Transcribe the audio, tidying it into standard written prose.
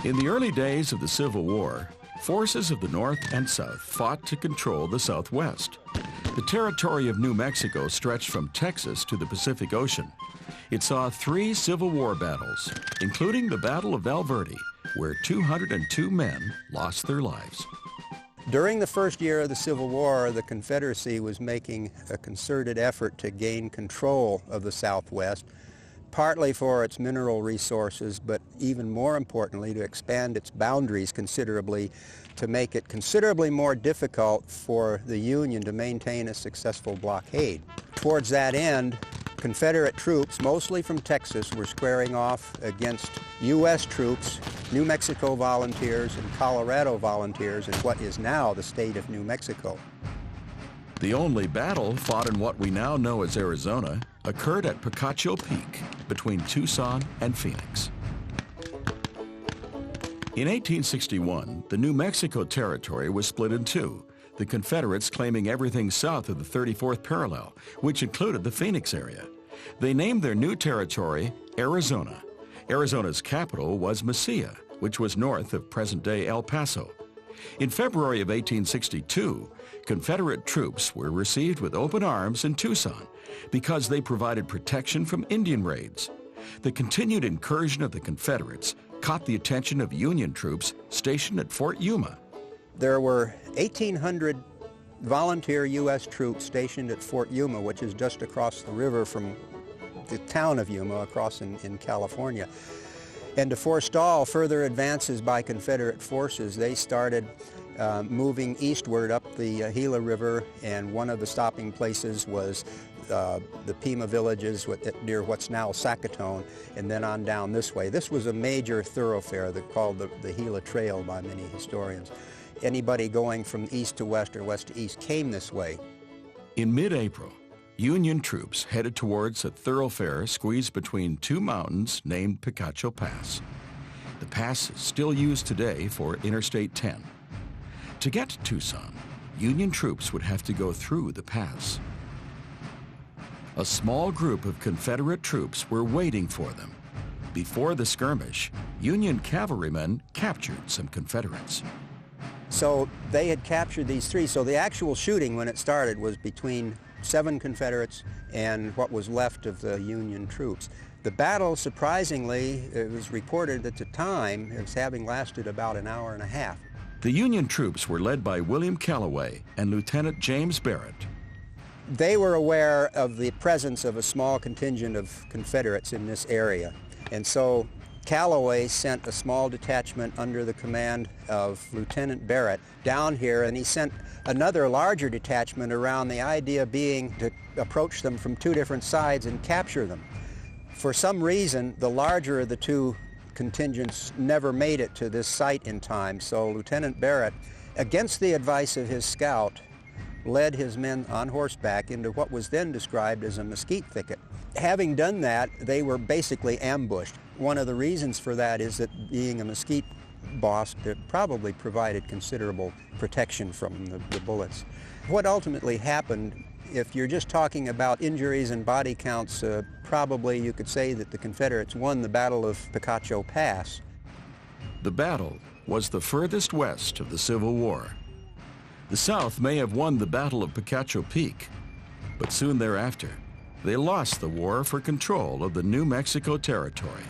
In the early days of the Civil War, forces of the North and South fought to control the Southwest. The territory of New Mexico stretched from Texas to the Pacific Ocean. It saw 3 Civil War battles, including the Battle of Val Verde, where 202 men lost their lives. During the first year of the Civil War, the Confederacy was making a concerted effort to gain control of the Southwest, partly for its mineral resources, but even more importantly, to expand its boundaries considerably, to make it considerably more difficult for the Union to maintain a successful blockade. Towards that end, Confederate troops, mostly from Texas, were squaring off against U.S. troops, New Mexico volunteers, and Colorado volunteers in what is now the state of New Mexico. The only battle fought in what we now know as Arizona occurred at Picacho Peak between Tucson and Phoenix. In 1861, the New Mexico Territory was split in two, the Confederates claiming everything south of the 34th parallel, which included the Phoenix area. They named their new territory Arizona. Arizona's capital was Mesilla, which was north of present-day El Paso. In February of 1862, Confederate troops were received with open arms in Tucson because they provided protection from Indian raids. The continued incursion of the Confederates caught the attention of Union troops stationed at Fort Yuma. There were 1,800 volunteer U.S. troops stationed at Fort Yuma, which is just across the river from the town of Yuma, across in California. And to forestall further advances by Confederate forces, they started moving eastward up the Gila River, and one of the stopping places was the Pima villages near what's now Sackatone, and then on down this way. This was a major thoroughfare called the Gila Trail by many historians. Anybody going from east to west or west to east came this way. In mid-April, Union troops headed towards a thoroughfare squeezed between two mountains named Picacho Pass. The pass is still used today for Interstate 10. To get to Tucson, Union troops would have to go through the pass. A small group of Confederate troops were waiting for them. Before the skirmish, Union cavalrymen captured some Confederates. So they had captured these 3. So the actual shooting when it started was between 7 Confederates and what was left of the Union troops. The battle, surprisingly, it was reported at the time as having lasted about an hour and a half. The Union troops were led by William Calloway and Lieutenant James Barrett. They were aware of the presence of a small contingent of Confederates in this area, and so Calloway sent a small detachment under the command of Lieutenant Barrett down here, and he sent another larger detachment around, the idea being to approach them from 2 different sides and capture them. For some reason, the larger of the 2 contingents never made it to this site in time, so Lieutenant Barrett, against the advice of his scout, led his men on horseback into what was then described as a mesquite thicket. Having done that, they were basically ambushed. One of the reasons for that is that being a mesquite bosque, it probably provided considerable protection from the bullets. What ultimately happened, if you're just talking about injuries and body counts, probably you could say that the Confederates won the Battle of Picacho Pass. The battle was the furthest west of the Civil War. The South may have won the Battle of Picacho Peak, but soon thereafter, they lost the war for control of the New Mexico Territory.